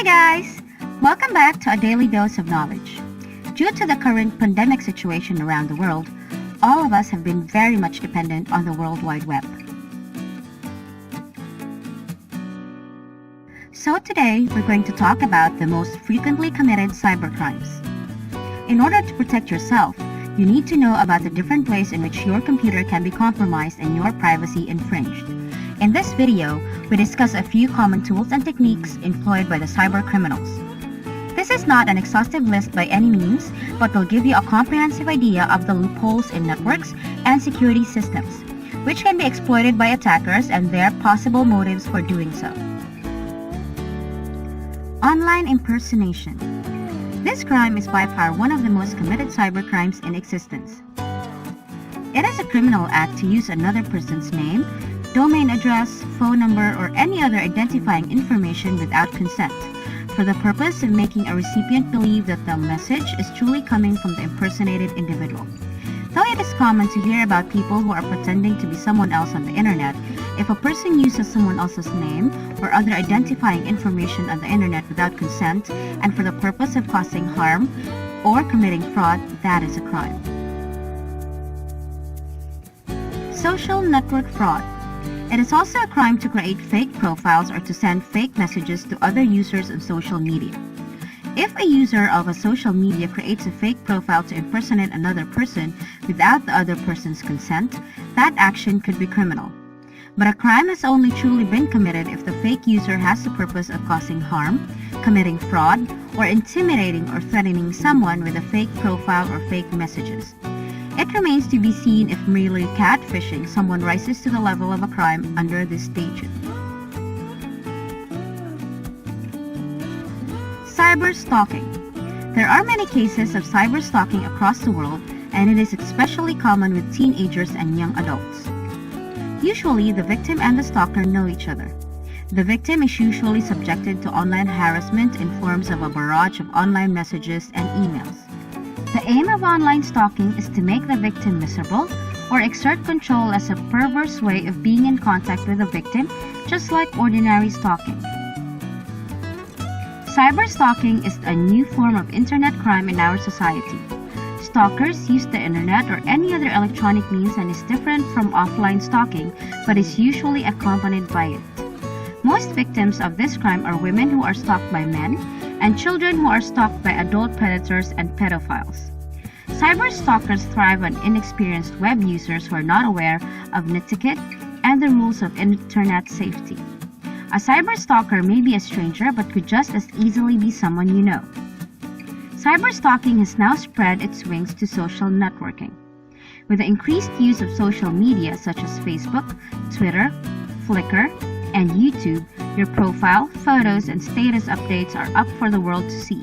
Hi guys! Welcome back to a daily dose of knowledge. Due to the current pandemic situation around the world, all of us have been very much dependent on the World Wide Web. So today, we're going to talk about the most frequently committed cybercrimes. In order to protect yourself, you need to know about the different ways in which your computer can be compromised and your privacy infringed. In this video, we discuss a few common tools and techniques employed by the cyber criminals. This is not an exhaustive list by any means, but will give you a comprehensive idea of the loopholes in networks and security systems, which can be exploited by attackers and their possible motives for doing so. Online impersonation. This crime is by far one of the most committed cybercrimes in existence. It is a criminal act to use another person's name, domain address, phone number, or any other identifying information without consent, for the purpose of making a recipient believe that the message is truly coming from the impersonated individual. Though it is common to hear about people who are pretending to be someone else on the internet, if a person uses someone else's name or other identifying information on the internet without consent and for the purpose of causing harm or committing fraud, that is a crime. Social network fraud. It is also a crime to create fake profiles or to send fake messages to other users on social media. If a user of a social media creates a fake profile to impersonate another person without the other person's consent, that action could be criminal. But a crime has only truly been committed if the fake user has the purpose of causing harm, committing fraud, or intimidating or threatening someone with a fake profile or fake messages. It remains to be seen if merely catfishing someone rises to the level of a crime under this stages. Cyberstalking. There are many cases of cyberstalking across the world, and it is especially common with teenagers and young adults. Usually, the victim and the stalker know each other. The victim is usually subjected to online harassment in forms of a barrage of online messages and emails. The aim of online stalking is to make the victim miserable or exert control as a perverse way of being in contact with the victim, just like ordinary stalking. Cyberstalking is a new form of internet crime in our society. Stalkers use the internet or any other electronic means and is different from offline stalking, but is usually accompanied by it. Most victims of this crime are women who are stalked by men and children who are stalked by adult predators and pedophiles. Cyberstalkers thrive on inexperienced web users who are not aware of etiquette and the rules of internet safety. A cyberstalker may be a stranger but could just as easily be someone you know. Cyberstalking has now spread its wings to social networking. With the increased use of social media such as Facebook, Twitter, Flickr, and YouTube, your profile, photos, and status updates are up for the world to see.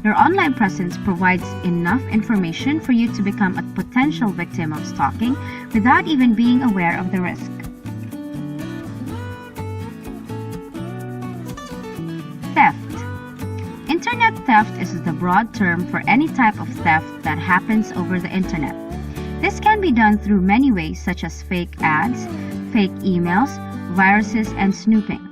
Your online presence provides enough information for you to become a potential victim of stalking without even being aware of the risk. Theft. Internet theft is the broad term for any type of theft that happens over the internet. This can be done through many ways such as fake ads, fake emails, viruses, and snooping.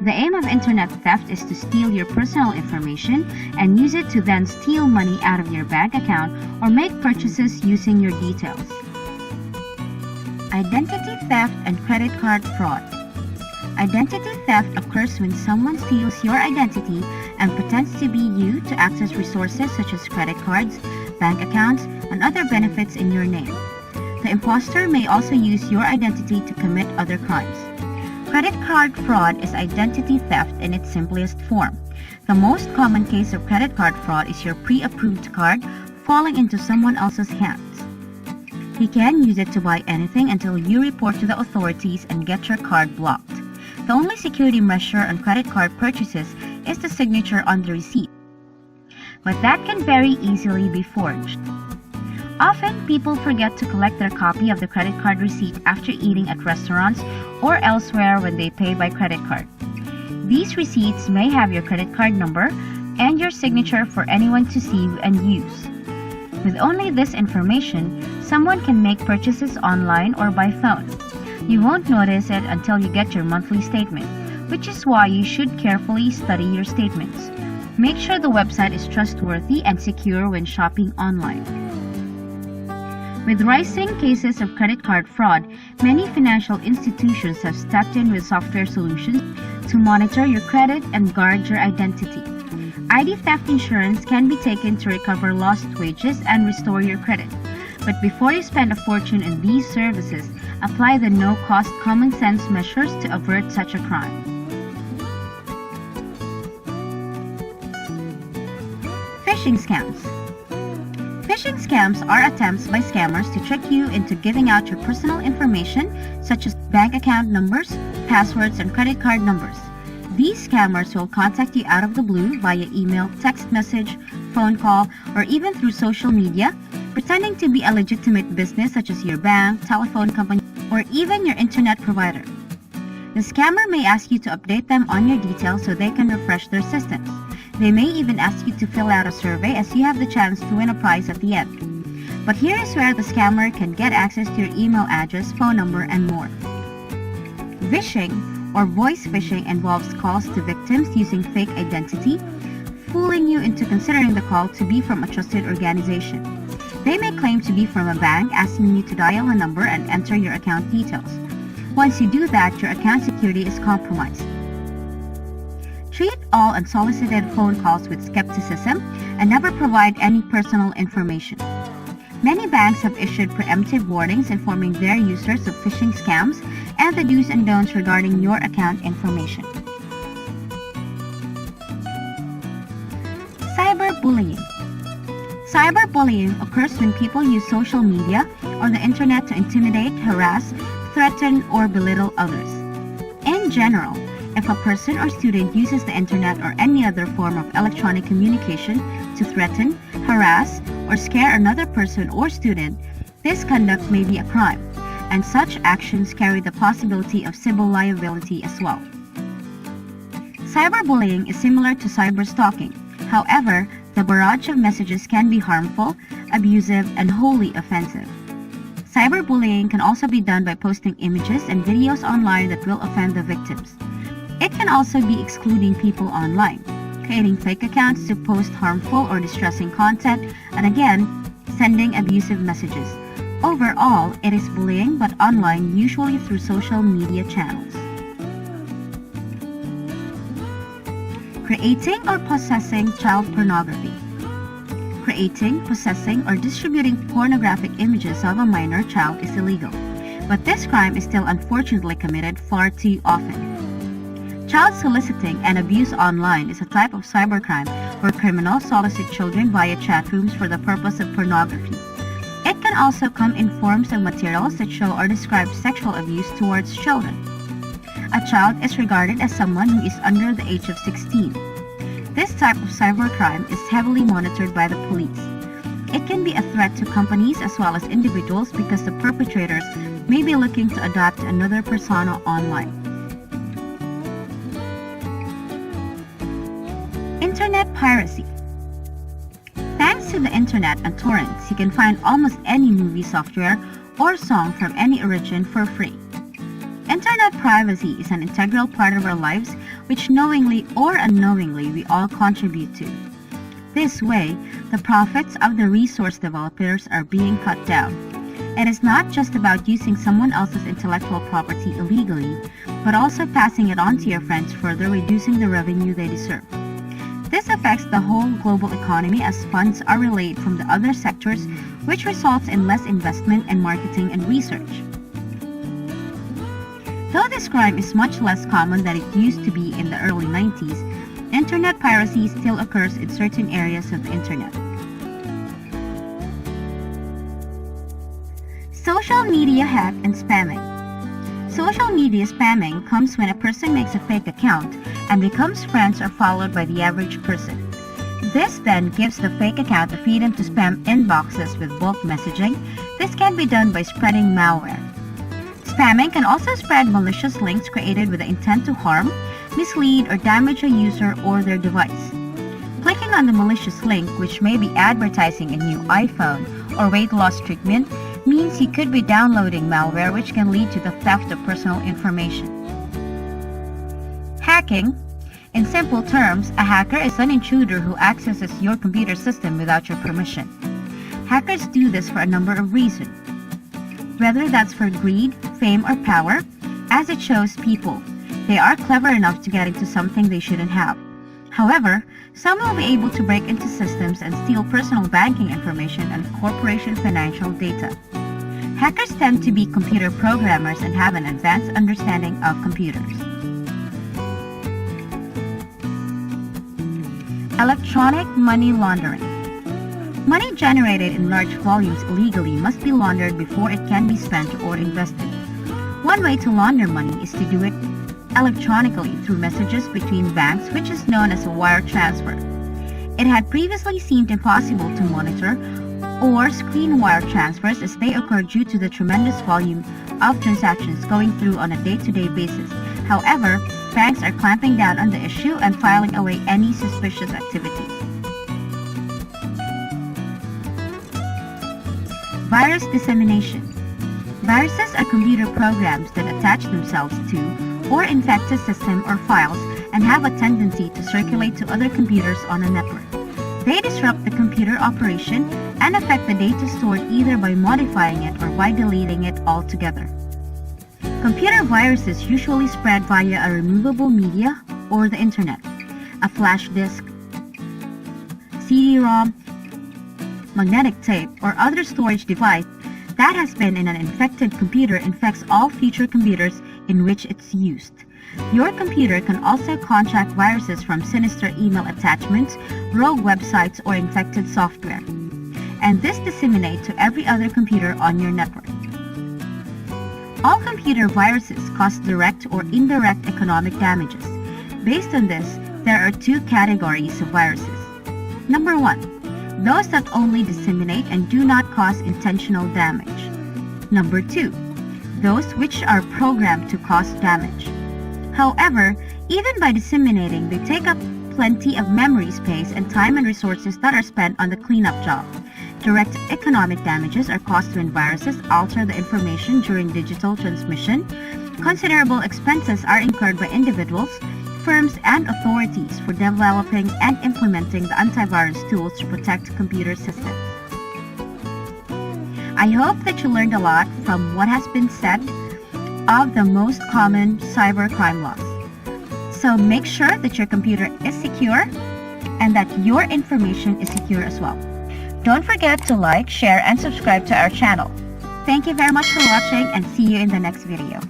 The aim of internet theft is to steal your personal information and use it to then steal money out of your bank account or make purchases using your details. Identity theft and credit card fraud. Identity theft occurs when someone steals your identity and pretends to be you to access resources such as credit cards, bank accounts, and other benefits in your name. The imposter may also use your identity to commit other crimes. Credit card fraud is identity theft in its simplest form. The most common case of credit card fraud is your pre-approved card falling into someone else's hands. He can use it to buy anything until you report to the authorities and get your card blocked. The only security measure on credit card purchases is the signature on the receipt. But that can very easily be forged. Often, people forget to collect their copy of the credit card receipt after eating at restaurants or elsewhere when they pay by credit card. These receipts may have your credit card number and your signature for anyone to see and use. With only this information, someone can make purchases online or by phone. You won't notice it until you get your monthly statement, which is why you should carefully study your statements. Make sure the website is trustworthy and secure when shopping online. With rising cases of credit card fraud, many financial institutions have stepped in with software solutions to monitor your credit and guard your identity. ID theft insurance can be taken to recover lost wages and restore your credit. But before you spend a fortune in these services, apply the no-cost common sense measures to avert such a crime. Phishing scams. Phishing scams are attempts by scammers to trick you into giving out your personal information such as bank account numbers, passwords, and credit card numbers. These scammers will contact you out of the blue via email, text message, phone call, or even through social media, pretending to be a legitimate business such as your bank, telephone company, or even your internet provider. The scammer may ask you to update them on your details so they can refresh their systems. They may even ask you to fill out a survey as you have the chance to win a prize at the end. But here is where the scammer can get access to your email address, phone number, and more. Phishing or voice phishing involves calls to victims using fake identity, fooling you into considering the call to be from a trusted organization. They may claim to be from a bank, asking you to dial a number and enter your account details. Once you do that, your account security is compromised. Treat all unsolicited phone calls with skepticism and never provide any personal information. Many banks have issued preemptive warnings informing their users of phishing scams and the do's and don'ts regarding your account information. Cyberbullying. Cyberbullying occurs when people use social media or the internet to intimidate, harass, threaten, or belittle others. In general, if a person or student uses the internet or any other form of electronic communication to threaten, harass, or scare another person or student, this conduct may be a crime, and such actions carry the possibility of civil liability as well. Cyberbullying is similar to cyberstalking. However, the barrage of messages can be harmful, abusive, and wholly offensive. Cyberbullying can also be done by posting images and videos online that will offend the victims. It can also be excluding people online, creating fake accounts to post harmful or distressing content, and again, sending abusive messages. Overall, it is bullying, but online, usually through social media channels. Creating or possessing child pornography. Creating, possessing, or distributing pornographic images of a minor child is illegal, but this crime is still unfortunately committed far too often. Child soliciting and abuse online is a type of cybercrime where criminals solicit children via chat rooms for the purpose of pornography. It can also come in forms of materials that show or describe sexual abuse towards children. A child is regarded as someone who is under the age of 16. This type of cybercrime is heavily monitored by the police. It can be a threat to companies as well as individuals because the perpetrators may be looking to adopt another persona online. Internet piracy. Thanks to the internet and torrents, you can find almost any movie software or song from any origin for free. Internet privacy is an integral part of our lives which knowingly or unknowingly we all contribute to. This way, the profits of the resource developers are being cut down. It is not just about using someone else's intellectual property illegally, but also passing it on to your friends, further reducing the revenue they deserve. This affects the whole global economy as funds are relayed from the other sectors, which results in less investment in marketing and research. Though this crime is much less common than it used to be in the early 90s, internet piracy still occurs in certain areas of the internet. Social media hack and spamming. Social media spamming comes when a person makes a fake account and becomes friends or followed by the average person. This then gives the fake account the freedom to spam inboxes with bulk messaging. This can be done by spreading malware. Spamming can also spread malicious links created with the intent to harm, mislead, or damage a user or their device. Clicking on the malicious link, which may be advertising a new iPhone or weight loss treatment, means you could be downloading malware which can lead to the theft of personal information. Hacking. In simple terms, a hacker is an intruder who accesses your computer system without your permission. Hackers do this for a number of reasons, whether that's for greed, fame, or power. As it shows people, they are clever enough to get into something they shouldn't have. However, some will be able to break into systems and steal personal banking information and corporation financial data. Hackers tend to be computer programmers and have an advanced understanding of computers. Electronic money laundering. Money generated in large volumes illegally must be laundered before it can be spent or invested. One way to launder money is to do it electronically through messages between banks, which is known as a wire transfer. It had previously seemed impossible to monitor or screen wire transfers as they occur due to the tremendous volume of transactions going through on a day-to-day basis. However, banks are clamping down on the issue and filing away any suspicious activity. Virus dissemination. Viruses are computer programs that attach themselves to or infect a system or files and have a tendency to circulate to other computers on a network. They disrupt the computer operation and affect the data stored either by modifying it or by deleting it altogether. Computer viruses usually spread via a removable media or the internet, a flash disk, CD-ROM, magnetic tape, or other storage device that has been in an infected computer infects all future computers in which it's used. Your computer can also contract viruses from sinister email attachments, rogue websites, or infected software, and this disseminates to every other computer on your network. All computer viruses cause direct or indirect economic damages. Based on this, there are two categories of viruses. Number 1, those that only disseminate and do not cause intentional damage. Number 2, those which are programmed to cause damage. However, even by disseminating, they take up plenty of memory space and time and resources that are spent on the cleanup job. Direct economic damages are caused when viruses alter the information during digital transmission. Considerable expenses are incurred by individuals, firms, and authorities for developing and implementing the antivirus tools to protect computer systems. I hope that you learned a lot from what has been said of the most common cybercrime laws. So make sure that your computer is secure and that your information is secure as well. Don't forget to like, share, and subscribe to our channel. Thank you very much for watching and see you in the next video.